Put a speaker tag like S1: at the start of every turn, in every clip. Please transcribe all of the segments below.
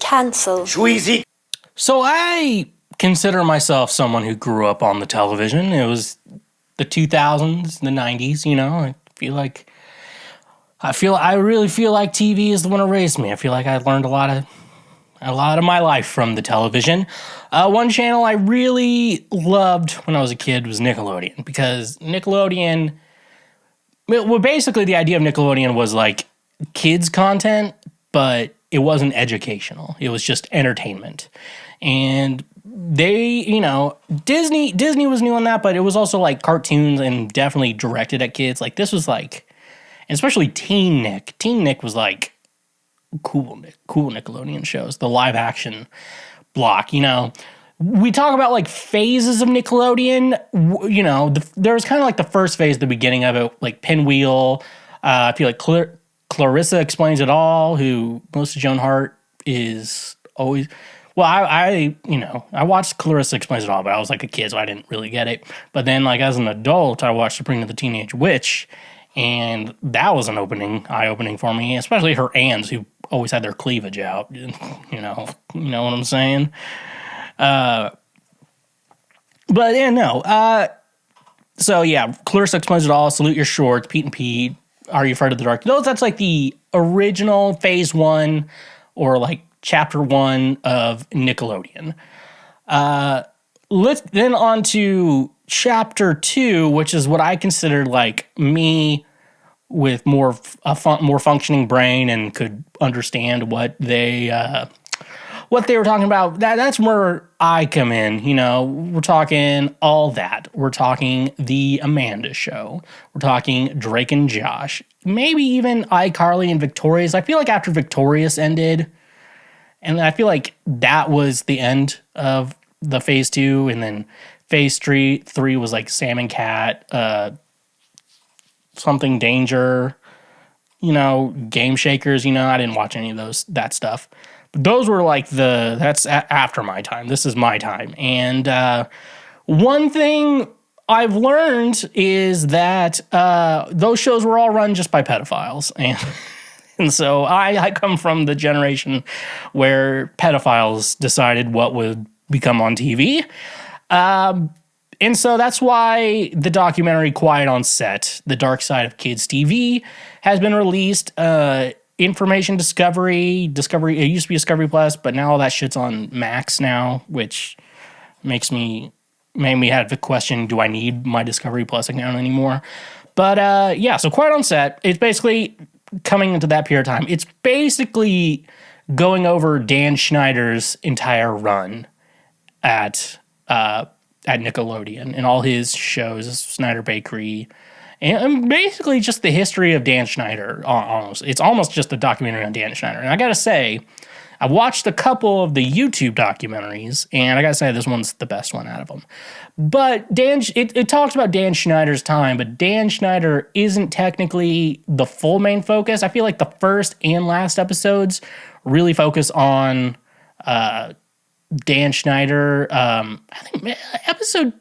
S1: Cancelled.
S2: Squeezy.
S3: So I consider myself someone who grew up on the television. It was the 2000s, the 90s, you know. I really feel like TV is the one that raised me. I feel like I learned a lot of my life from the television. One channel I really loved when I was a kid was Nickelodeon, because Nickelodeon, well, basically the idea of Nickelodeon was like kids content, but it wasn't educational. It was just entertainment. And they, you know, Disney was new on that, but it was also like cartoons and definitely directed at kids. Like this was like, and especially Teen Nick. Teen Nick was like cool Nickelodeon shows, the live action block, you know. We talk about like phases of Nickelodeon, you know, there was kind of like the first phase, the beginning of it, like Pinwheel. I feel like Clarissa Explains It All, who Melissa Joan Hart is always, well, I watched Clarissa Explains It All, but I was like a kid, so I didn't really get it. But then like as an adult, I watched Sabrina the Teenage Witch, and that was an eye-opening for me, especially her aunts who always had their cleavage out. You know what I'm saying? But yeah, no. So yeah, Clarissa Explains It All, Salute Your Shorts, Pete and Pete, Are You Afraid of the Dark? That's like the original phase 1 or like chapter 1 of Nickelodeon. Let's then on to chapter 2, which is what I consider like me with more functioning brain and could understand what they were talking about. That's where I come in. You know, we're talking all that. We're talking The Amanda Show. We're talking Drake and Josh. Maybe even iCarly and Victorious. I feel like after Victorious ended, and I feel like that was the end of the phase 2, and then phase 3 was like Sam and Cat, Something Danger, you know, Game Shakers. You know, I didn't watch any of that stuff. But those were like that's after my time. This is my time. And one thing I've learned is that those shows were all run just by pedophiles. And so I come from the generation where pedophiles decided what would become on TV. And so that's why the documentary Quiet on Set, The Dark Side of Kids TV, has been released. Information Discovery, it used to be Discovery Plus, but now all that shit's on Max now, which made me have the question, do I need my Discovery Plus account anymore? But yeah, so Quiet on Set, it's basically coming into that period of time. It's basically going over Dan Schneider's entire run at Nickelodeon and all his shows, Snyder Bakery, and basically just the history of Dan Schneider. Almost, it's almost just a documentary on Dan Schneider. And I gotta say, I watched a couple of the YouTube documentaries, and I gotta say this one's the best one out of them. But it talks about Dan Schneider's time, but Dan Schneider isn't technically the full main focus. I feel like the first and last episodes really focus on Dan Schneider. I think episode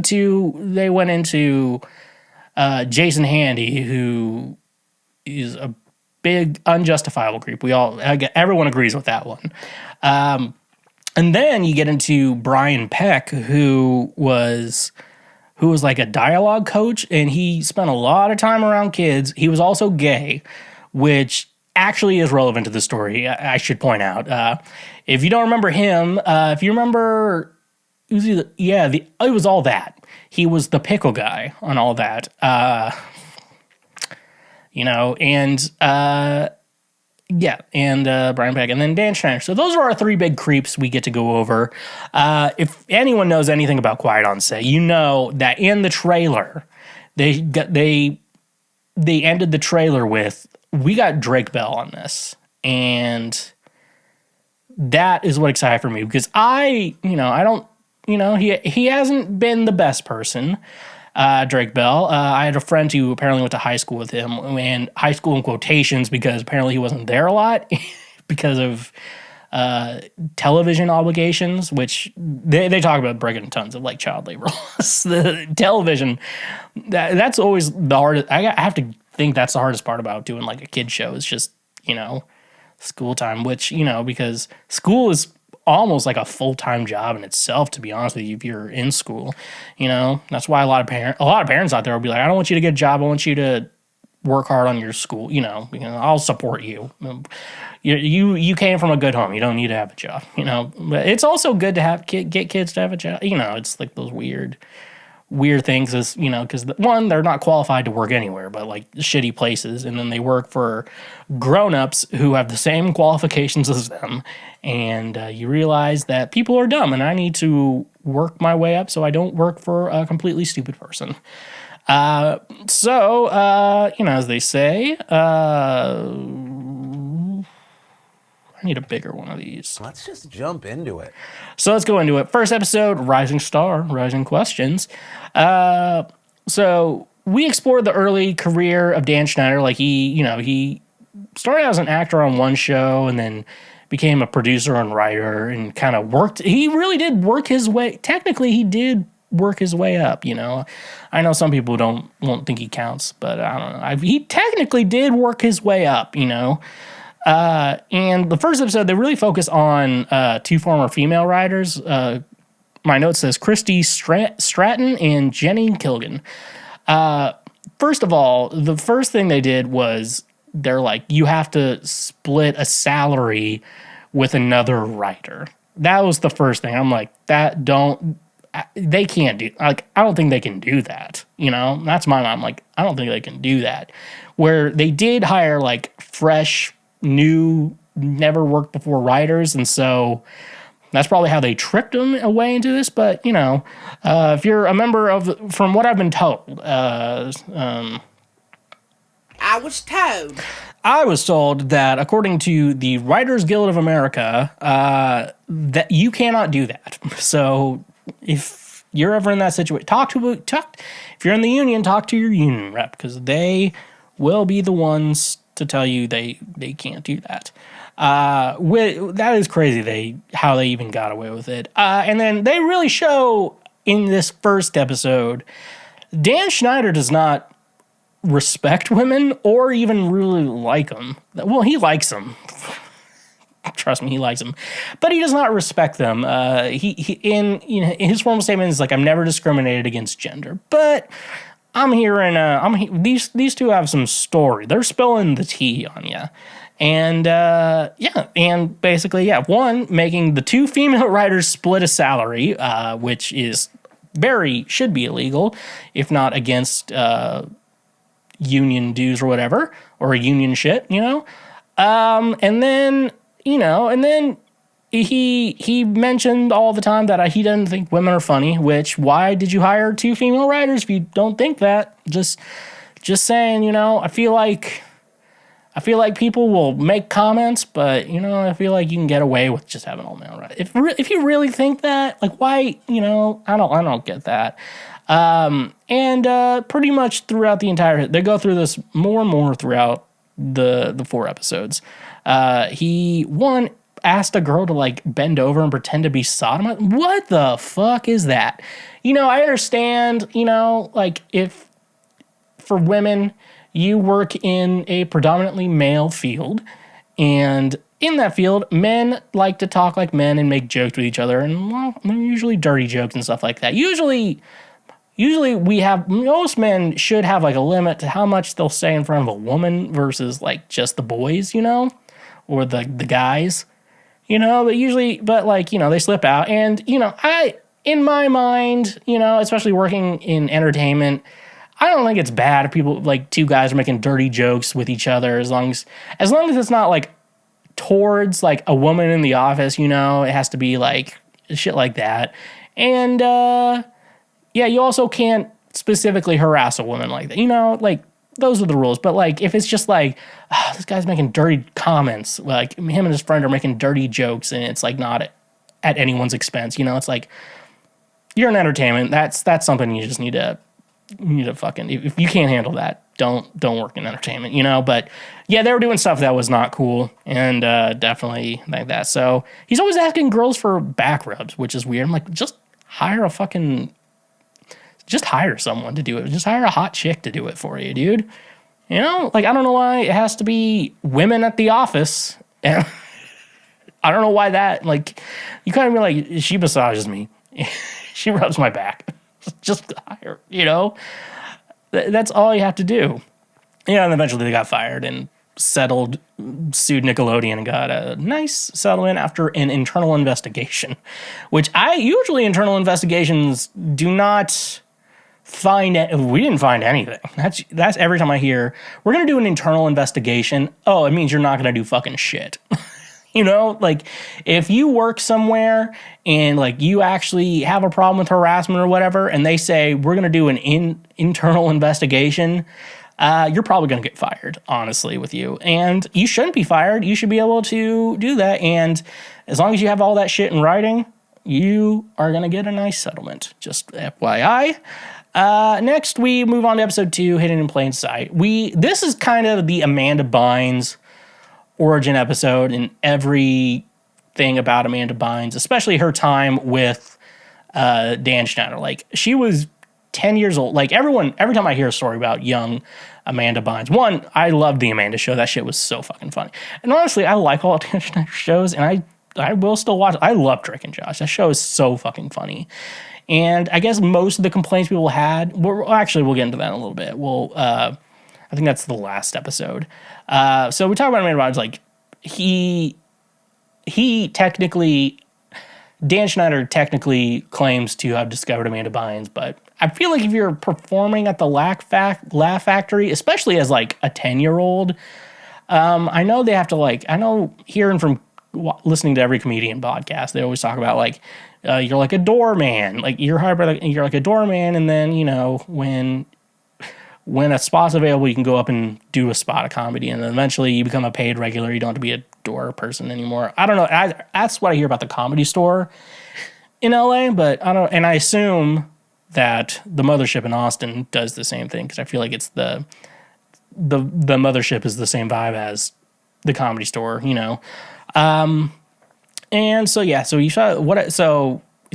S3: 2, they went into Jason Handy, who is a big unjustifiable creep. Everyone agrees with that one. And then you get into Brian Peck, who was like a dialogue coach, and he spent a lot of time around kids. He was also gay, which actually is relevant to the story, I should point out. If you don't remember him, if you remember, it was All That. He was the pickle guy on All That. Brian Peck, and then Dan Schneider. So those are our 3 big creeps we get to go over. If anyone knows anything about Quiet on Set, you know that in the trailer, they ended the trailer with, we got Drake Bell on this, and that is what excited for me, because he hasn't been the best person, Drake Bell. I had a friend who apparently went to high school with him, and high school in quotations, because apparently he wasn't there a lot because of television obligations, which they talk about breaking tons of like child labor laws. The television, that's always the hardest. I have to think that's the hardest part about doing like a kid show, is just, school time, which, because school is almost like a full-time job in itself, to be honest with you, if you're in school. That's why a lot of parents out there will be like, I don't want you to get a job, I want you to work hard on your school. I'll support you. You came from a good home, you don't need to have a job. But it's also good to get kids to have a job. It's like those weird things, is because one, they're not qualified to work anywhere but like shitty places, and then they work for grown-ups who have the same qualifications as them, and you realize that people are dumb, and I need to work my way up so I don't work for a completely stupid person. As they say, I need a bigger one of these.
S1: Let's just jump into it.
S3: So let's go into it. First episode, Rising Star, Rising Questions. So we explored the early career of Dan Schneider. Like he started as an actor on one show and then became a producer and writer and kind of worked. He really did work his way. Technically, he did work his way up. I know some people won't think he counts, but I don't know. He technically did work his way up. And the first episode, they really focus on two former female writers. My note says Christy Stratton and Jenny Kilgan. First of all, the first thing they did was they're like, you have to split a salary with another writer. That was the first thing. I'm like, they can't do, like, I don't think they can do that. That's my mind. Like, I don't think they can do that. Where they did hire like fresh, new, never worked before writers, and so that's probably how they tricked them away into this. But if you're a member from what I've been told, I was told that according to the Writers Guild of America, that you cannot do that. So if you're ever in that situation, if you're in the union, talk to your union rep, because they will be the ones to tell you they can't do that. That is crazy how they even got away with it. And then they really show in this first episode, Dan Schneider does not respect women or even really like them. Well, he likes them. Trust me, he likes them, but he does not respect them. In his formal statement is like, I'm never discriminated against gender, but I'm hearing these two have some story. They're spilling the tea on you. And and basically, one, making the two female writers split a salary, which is should be illegal, if not against union dues or whatever, or union shit, and then he mentioned all the time that he doesn't think women are funny, which, why did you hire two female writers if you don't think that? Just saying, I feel like people will make comments, but, I feel like you can get away with just having all male writers. If you really think that, like, why, I don't get that. And pretty much throughout the entire, they go through this more and more throughout the 4 episodes. He asked a girl to like bend over and pretend to be sodomized. What the fuck is that? I understand, like, if for women, you work in a predominantly male field, and in that field, men like to talk like men and make jokes with each other, and, well, they're usually dirty jokes and stuff like that. Usually most men should have like a limit to how much they'll say in front of a woman versus like just the boys, or the guys. But they slip out. And, in my mind, especially working in entertainment, I don't think it's bad if people, like, two guys are making dirty jokes with each other, as long as it's not, like, towards, like, a woman in the office, it has to be, like, shit like that. And, you also can't specifically harass a woman like that, like, those are the rules. But, like, if it's just like, this guy's making dirty comments, like, him and his friend are making dirty jokes, and it's, like, not at anyone's expense, it's like, you're in entertainment, that's something you just need to fucking, if you can't handle that, don't work in entertainment, But, yeah, they were doing stuff that was not cool, and definitely like that. So, he's always asking girls for back rubs, which is weird. I'm like, just hire someone to do it. Just hire a hot chick to do it for you, dude. Like, I don't know why it has to be women at the office And I don't know why that, like, you kind of be like, she massages me. She rubs my back. Just hire, you know? That's all you have to do. Yeah, and eventually they got fired and sued Nickelodeon and got a nice settlement after an internal investigation, which usually internal investigations do not find it. We didn't find anything. That's every time I hear, we're going to do an internal investigation. Oh, it means you're not going to do fucking shit. You know, like if you work somewhere and like you actually have a problem with harassment or whatever, and they say we're going to do an internal investigation, you're probably going to get fired, honestly, with you. And you shouldn't be fired. You should be able to do that. And as long as you have all that shit in writing, you are going to get a nice settlement. Just FYI. Next, we move on to episode 2, Hidden in Plain Sight. This is kind of the Amanda Bynes origin episode, and everything about Amanda Bynes, especially her time with Dan Schneider. Like, she was 10 years old. Like, every time I hear a story about young Amanda Bynes, one, I love the Amanda Show. That shit was so fucking funny. And honestly, I like all Dan Schneider shows, and I will still watch it. I love Drake and Josh. That show is so fucking funny. And I guess most of the complaints people had, we'll get into that in a little bit. I think that's the last episode. So we talk about Amanda Bynes, like, he technically, Dan Schneider technically claims to have discovered Amanda Bynes, but I feel like if you're performing at the Laugh Factory, especially as like a 10-year-old, I know they have to, like, I know hearing from listening to every comedian podcast, they always talk about like, you're like a doorman, like you're like a doorman, and then, you know, when a spot's available, you can go up and do a spot of comedy, and then eventually you become a paid regular. You don't have to be a door person anymore. I don't know. That's what I hear about the Comedy Store in LA, but I don't. And I assume that the Mothership in Austin does the same thing, because I feel like it's the Mothership is the same vibe as the Comedy Store, you know. And so yeah, so it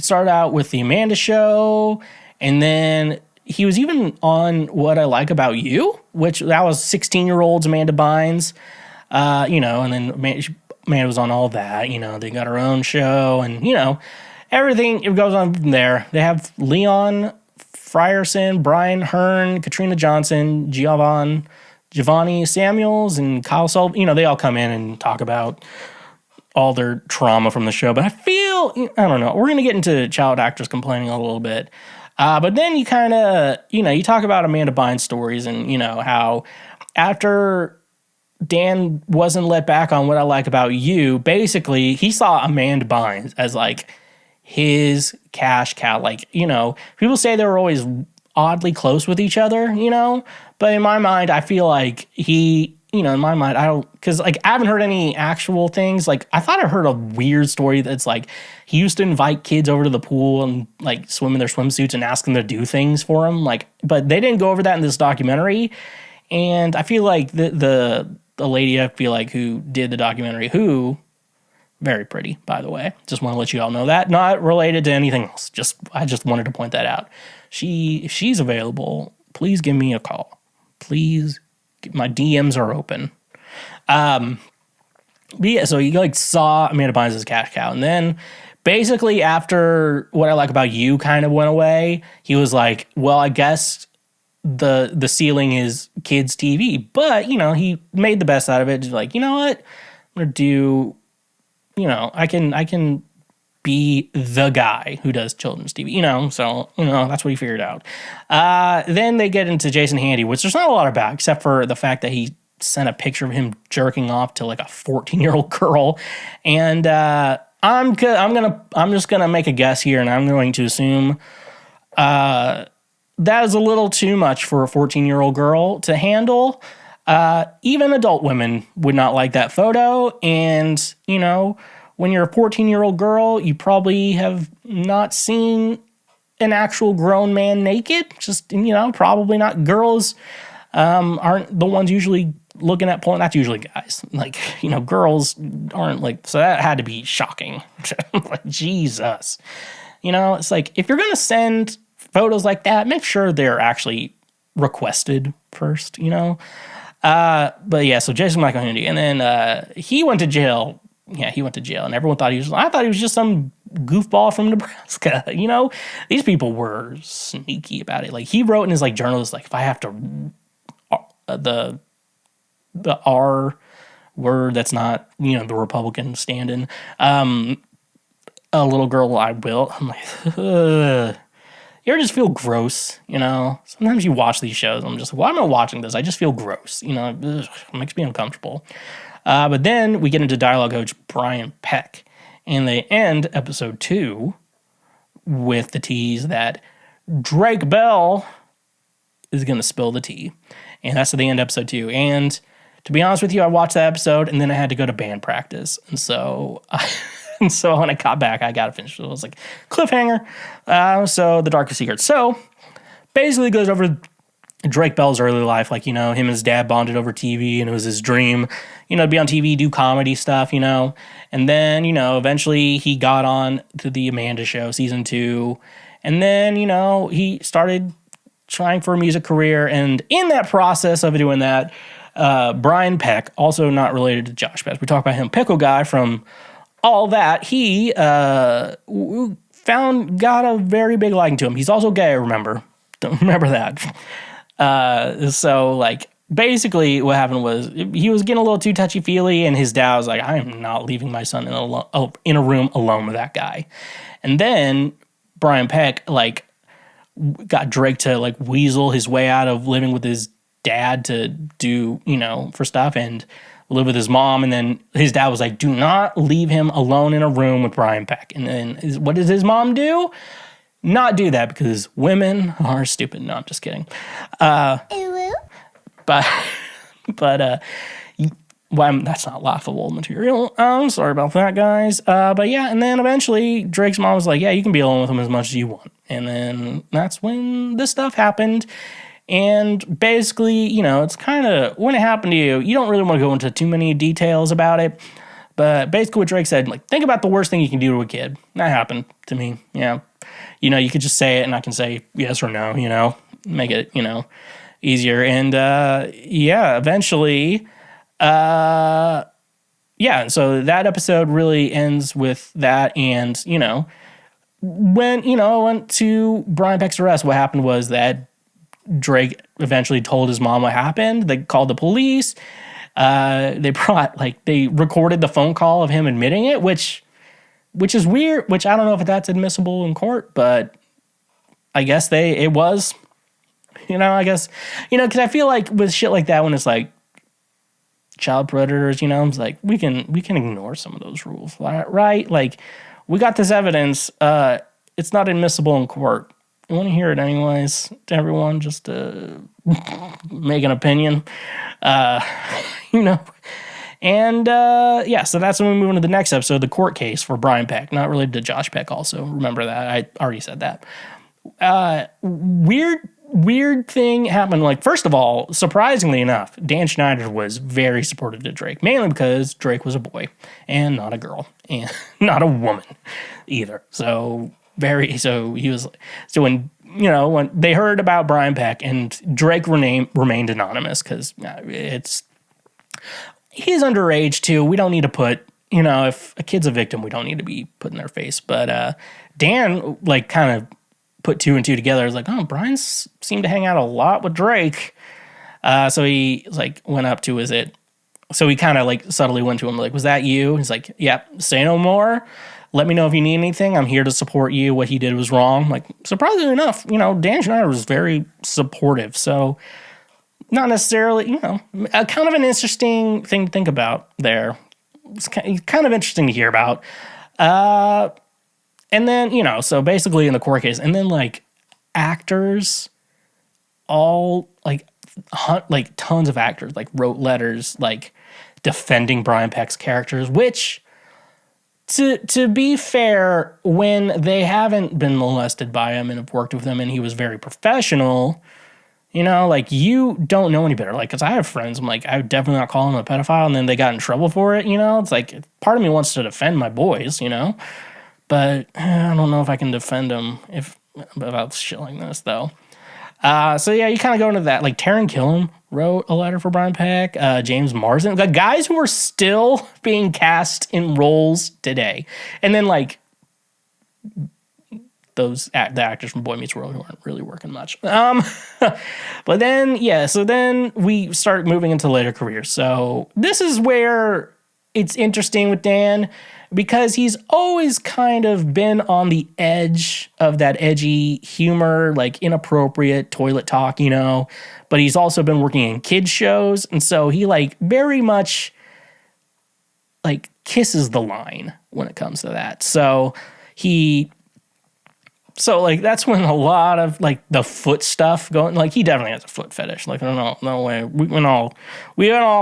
S3: started out with the Amanda Show, and then he was even on What I Like About You, which that was 16-year-old Amanda Bynes, you know, and then Amanda was on all that, you know, they got her own show, and, you know, everything, it goes on from there. They have Leon Frierson, Brian Hearn, Katrina Johnson, Giovanni Samuels, and Kyle Sullivan. You know, they all come in and talk about all their trauma from the show, but I don't know, we're going to get into child actors complaining a little bit. But then you kind of, you know, you talk about Amanda Bynes stories, and, you know, how after Dan wasn't let back on What I Like About You, basically he saw Amanda Bynes as like his cash cow. Like, you know, people say they were always oddly close with each other, you know, but in my mind, I feel like you know, in my mind, because like I haven't heard any actual things. Like, I thought I heard a weird story that's like he used to invite kids over to the pool and like swim in their swimsuits and ask them to do things for him. Like, but they didn't go over that in this documentary. And I feel like the lady, I feel like, who did the documentary, very pretty, by the way. Just want to let you all know that. Not related to anything else. I just wanted to point that out. If she's available, please give me a call. Please. My DMs are open. But yeah, so you like saw Amanda Bynes as cash cow, and then basically after What I Like About You kind of went away, he was like, well, I guess the ceiling is kids TV, but, you know, he made the best out of it. Just like, you know what, I'm gonna do, you know, I can be the guy who does children's TV, you know, so, you know, that's what he figured out. Then they get into Jason Handy, which there's not a lot about, except for the fact that he sent a picture of him jerking off to like a 14-year-old girl. And I'm just gonna make a guess here, and I'm going to assume that is a little too much for a 14-year-old girl to handle. Even adult women would not like that photo, and, you know, when you're a 14-year-old girl, you probably have not seen an actual grown man naked. Just, you know, probably not. Girls aren't the ones usually looking at porn. That's usually guys. Like, you know, girls aren't like, so that had to be shocking. Like, Jesus. You know, it's like, if you're going to send photos like that, make sure they're actually requested first, you know? But yeah, so Jason McElhenney, and then he went to jail. Yeah, he went to jail, and everyone thought I thought he was just some goofball from Nebraska. These people were sneaky about it. Like, he wrote in his like journal, like, if I have to the R word that's not the Republican stand-in, a little girl, I will. I'm like, ugh. You ever just feel gross, Sometimes you watch these shows, I'm just like, why am I watching this? I just feel gross, It makes me uncomfortable. But then we get into dialogue coach Brian Peck, and they end episode 2 with the tease that Drake Bell is going to spill the tea. And that's at the end of episode 2. And to be honest with you, I watched that episode, and then I had to go to band practice. And so when I got back, I got to finish it. It was like, cliffhanger. So the darkest secret. So basically it goes over Drake Bell's early life. Like, him and his dad bonded over TV, and it was his dream, to be on TV, do comedy stuff, And then, eventually he got on to the Amanda Show, season 2. And then, he started trying for a music career. And in that process of doing that, Brian Peck, also not related to Josh Peck, we talk about him, Pickle Guy from All That, he got a very big liking to him. He's also gay, remember. Don't remember that. So, like, basically what happened was he was getting a little too touchy-feely, and his dad was like, I am not leaving my son in a room alone with that guy. And then Brian Peck, like, got Drake to, like, weasel his way out of living with his dad to do, for stuff, and live with his mom. And then his dad was like, do not leave him alone in a room with Brian Peck. And then what does his mom do? Not do that, because women are stupid. No, I'm just kidding. But well, that's not laughable material. I'm sorry about that, guys. But yeah, and then eventually Drake's mom was like, yeah, you can be alone with him as much as you want. And then that's when this stuff happened. And basically, it's kind of, when it happened to you, you don't really want to go into too many details about it. But basically what Drake said, like, think about the worst thing you can do to a kid. That happened to me, yeah. You could just say it, and I can say yes or no, make it, easier. And, eventually, so that episode really ends with that. And, when, I went to Brian Peck's arrest, what happened was that Drake eventually told his mom what happened. They called the police. They recorded the phone call of him admitting it, which is weird, which I don't know if that's admissible in court, but I guess it was, I guess, because I feel like with shit like that, when it's like child predators, it's like, we can ignore some of those rules, right? Like, we got this evidence, it's not admissible in court. You want to hear it anyways, to everyone, just to make an opinion, And, so that's when we move into the next episode, the court case for Brian Peck, not related to Josh Peck also. Remember that. I already said that. Weird thing happened. Like, first of all, surprisingly enough, Dan Schneider was very supportive to Drake, mainly because Drake was a boy and not a girl and not a woman either. So when they heard about Brian Peck, and Drake remained anonymous because he's underage too. We don't need to put, if a kid's a victim, we don't need to be put in their face. But Dan, like, kind of put 2 and 2 together. It's like, oh, Brian seemed to hang out a lot with Drake. So he, like, went up to so he kind of, like, subtly went to him, like, was that you? He's like, yeah, say no more. Let me know if you need anything. I'm here to support you. What he did was wrong. Like, surprisingly enough, Dan Schneider was very supportive. So not necessarily, kind of an interesting thing to think about there. It's kind of interesting to hear about. And then, so basically in the court case, and then, like, actors, all, like tons of actors, like, wrote letters, like, defending Brian Peck's characters, which, to be fair, when they haven't been molested by him and have worked with him and he was very professional, like, you don't know any better. Like, because I have friends, I'm like, I would definitely not call him a pedophile, and then they got in trouble for it, It's like, part of me wants to defend my boys, but I don't know if I can defend him about shit like this, though. So yeah, you kind of go into that. Like, Taron Killam wrote a letter for Brian Peck. James Marsden, the guys who are still being cast in roles today, and then like the actors from Boy Meets World who aren't really working much. But then so then we start moving into later careers. So this is where it's interesting with Dan, because he's always kind of been on the edge of that edgy humor, like inappropriate toilet talk, but he's also been working in kids shows. And so he like very much like kisses the line when it comes to that. So like that's when a lot of like the foot stuff going, like he definitely has a foot fetish. Like no way, we can all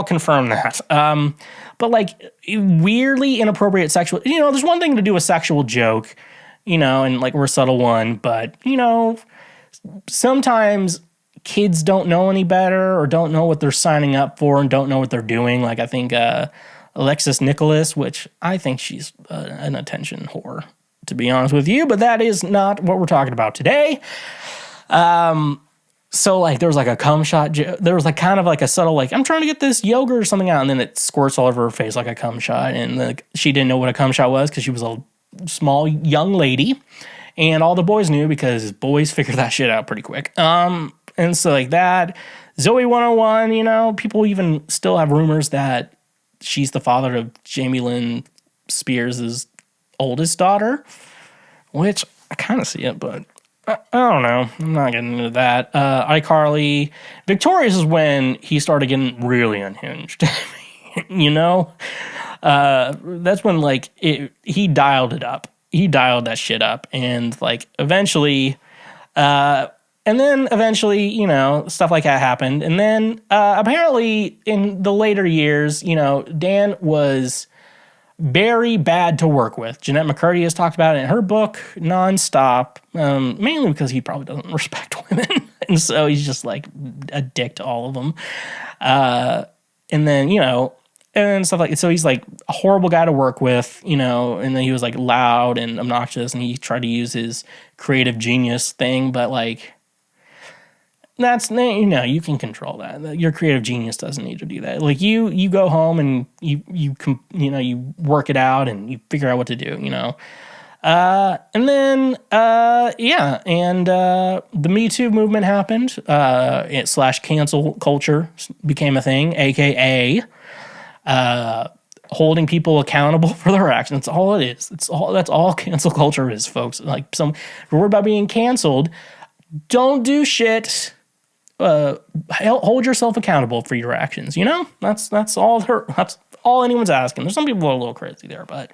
S3: confirm that. But like weirdly inappropriate sexual, there's one thing to do a sexual joke, and like we're a subtle one, but sometimes kids don't know any better or don't know what they're signing up for and don't know what they're doing. Like I think Alexis Nicholas, which I think she's an attention whore, to be honest with you, but that is not what we're talking about today. So like there was like a cum shot. There was like kind of like a subtle like I'm trying to get this yogurt or something out, and then it squirts all over her face like a cum shot, and she didn't know what a cum shot was because she was a small young lady, and all the boys knew because boys figure that shit out pretty quick. And so like that, Zoe 101, people even still have rumors that she's the father of Jamie Lynn Spears' oldest daughter, which I kind of see it, but I don't know. I'm not getting into that. iCarly. Victorious is when he started getting really unhinged. That's when like he dialed it up. He dialed that shit up, and like eventually, stuff like that happened. And then apparently in the later years, Dan was very bad to work with. Jeanette McCurdy has talked about it in her book nonstop, mainly because he probably doesn't respect women. And so he's just like a dick to all of them. And then stuff like, so he's like a horrible guy to work with, and then he was like loud and obnoxious, and he tried to use his creative genius thing, but like, that's, you can control that. Your creative genius doesn't need to do that. Like you go home and you work it out and you figure out what to do, and then the Me Too movement happened, / cancel culture became a thing, aka holding people accountable for their actions. That's all it is. That's all cancel if you're worried about being canceled, don't do shit. Hold yourself accountable for your actions. That's all anyone's asking. There's some people who are a little crazy there, but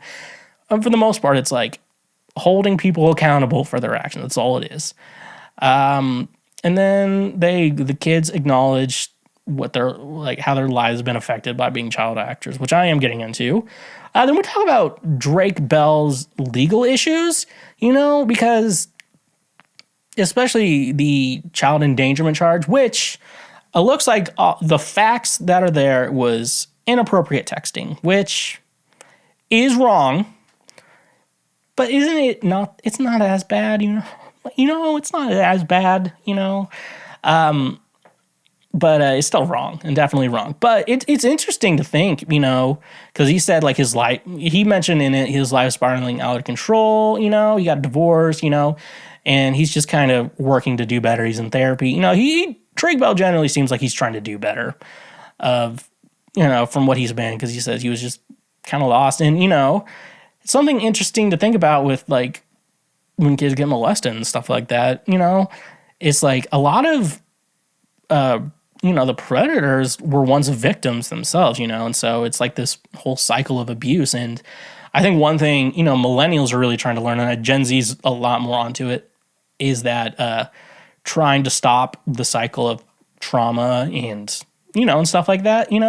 S3: for the most part, it's like holding people accountable for their actions. That's all it is. And then the kids acknowledged what their like how their lives have been affected by being child actors, which I am getting into. Then we talk about Drake Bell's legal issues. Because especially the child endangerment charge, which looks like the facts that are there was inappropriate texting, which is wrong, but isn't it not? It's not as bad, it's not as bad, but it's still wrong and definitely wrong. But it's interesting to think, because he said like his life, he mentioned in it his life spiraling out of control, he got divorced, and he's just kind of working to do better. He's in therapy. Drake Bell generally seems like he's trying to do better from what he's been, because he says he was just kind of lost. And, it's something interesting to think about with like when kids get molested and stuff like that, it's like a lot of, the predators were once victims themselves, and so it's like this whole cycle of abuse. And I think one thing, millennials are really trying to learn, and Gen Z's a lot more onto it, is that trying to stop the cycle of trauma and, and stuff like that, we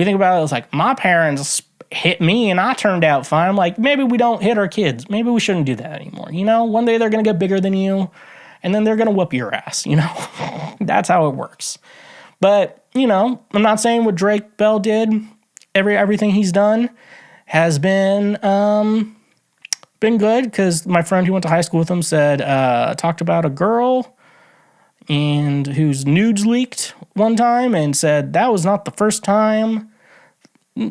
S3: think about it as like, my parents hit me and I turned out fine. I'm like, maybe we don't hit our kids. Maybe we shouldn't do that anymore. One day they're going to get bigger than you and then they're going to whoop your ass, That's how it works. But, I'm not saying what Drake Bell did, everything he's done has been good, because my friend who went to high school with him said, talked about a girl and whose nudes leaked, one time and said that was not the first time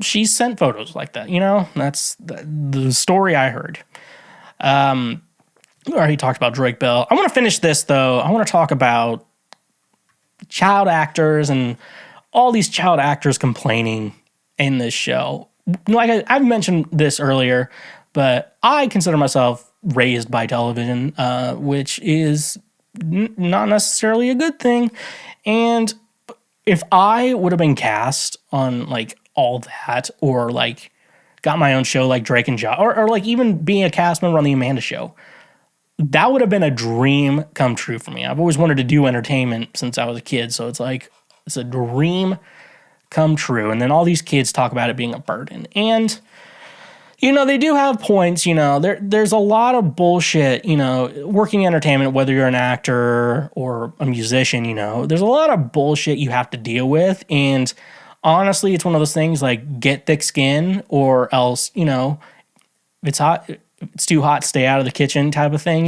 S3: she sent photos like that. That's the story I heard. We already talked about Drake Bell. I want to finish this, though. I want to talk about child actors and all these child actors complaining in this show. Like I've mentioned this earlier, but I consider myself raised by television, which is not necessarily a good thing. And if I would have been cast on like all that, or like got my own show like Drake and Josh, or like even being a cast member on the Amanda Show, that would have been a dream come true for me. I've always wanted to do entertainment since I was a kid, so it's a dream come true. And then all these kids talk about it being a burden. And, they do have points, there's a lot of bullshit, working entertainment, whether you're an actor or a musician, there's a lot of bullshit you have to deal with. And honestly, it's one of those things like get thick skin, or else, if it's hot, it's too hot, stay out of the kitchen type of thing,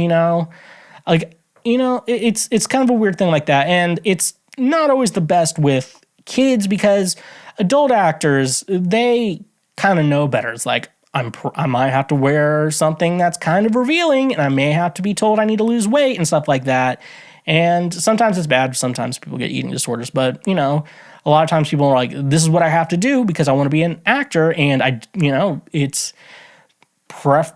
S3: it's kind of a weird thing like that. And it's not always the best with kids, because adult actors, they kind of know better. It's like, I might have to wear something that's kind of revealing, and I may have to be told I need to lose weight and stuff like that. And sometimes it's bad. Sometimes people get eating disorders, but a lot of times people are like, this is what I have to do because I want to be an actor. And it's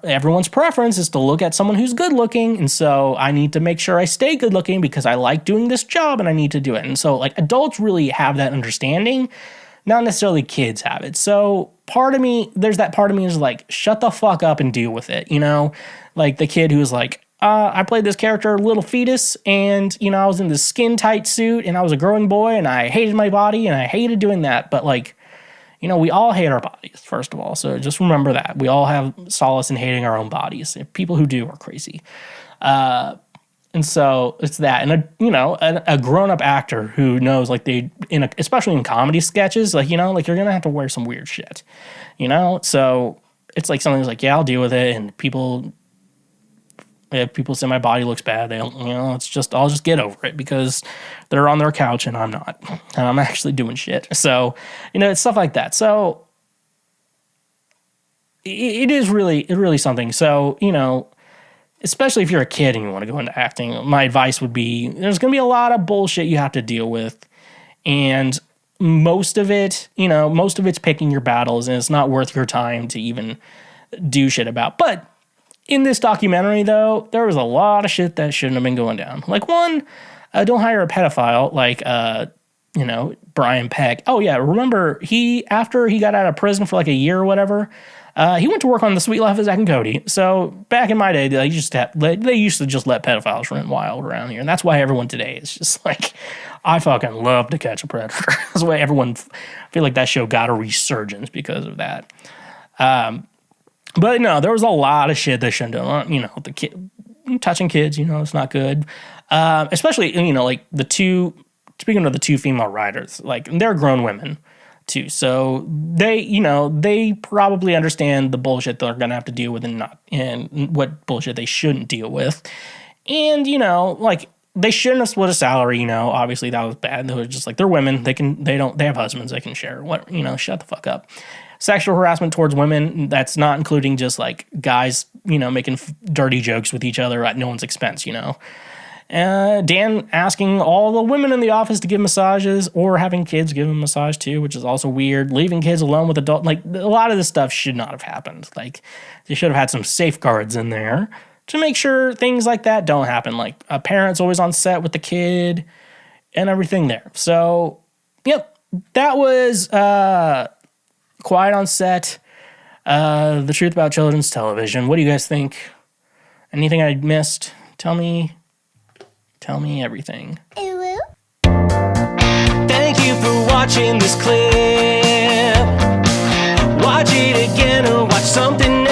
S3: everyone's preference is to look at someone who's good looking. And so I need to make sure I stay good looking because I like doing this job and I need to do it. And so like adults really have that understanding, not necessarily kids have it. So there's that part of me is like, shut the fuck up and deal with it. Like the kid who's like, I played this character, Little Fetus, and, I was in this skin tight suit and I was a growing boy and I hated my body and I hated doing that. But like, we all hate our bodies, first of all. So just remember that. We all have solace in hating our own bodies. People who do are crazy. And so it's that. And, a grown-up actor who knows, like, especially in comedy sketches, like, you're going to have to wear some weird shit, So it's like something that's like, yeah, I'll deal with it. And if people say my body looks bad, I'll just get over it because they're on their couch and I'm not. And I'm actually doing shit. So, it's stuff like that. So it's really something. So, especially if you're a kid and you want to go into acting, my advice would be there's going to be a lot of bullshit you have to deal with. And most of it's picking your battles, and it's not worth your time to even do shit about. But in this documentary, though, there was a lot of shit that shouldn't have been going down. Like, one, don't hire a pedophile like, Brian Peck. Oh, yeah, remember, after he got out of prison for like a year or whatever, he went to work on The Sweet Life of Zack and Cody. So back in my day, they used to just let pedophiles run wild around here. And that's why everyone today is just like, I fucking love To Catch a Predator. That's why I feel like that show got a resurgence because of that. But no, there was a lot of shit they shouldn't do. The kid touching kids, it's not good. Especially, like speaking of the two female writers, like they're grown women too. So they probably understand the bullshit they're going to have to deal with and what bullshit they shouldn't deal with. And, like they shouldn't have split a salary, obviously that was bad. They were just like, they're women. They have husbands they can share. Shut the fuck up. Sexual harassment towards women, that's not including just like guys, making dirty jokes with each other at no one's expense, Dan asking all the women in the office to give massages or having kids give them a massage too, which is also weird. Leaving kids alone with adults, like a lot of this stuff should not have happened. Like they should have had some safeguards in there to make sure things like that don't happen. Like a parent's always on set with the kid and everything there. So, yep, that was Quiet on Set, the truth about children's television. What do you guys think? Anything I missed? Tell me everything. Thank you for watching this clip. Watch it again or watch something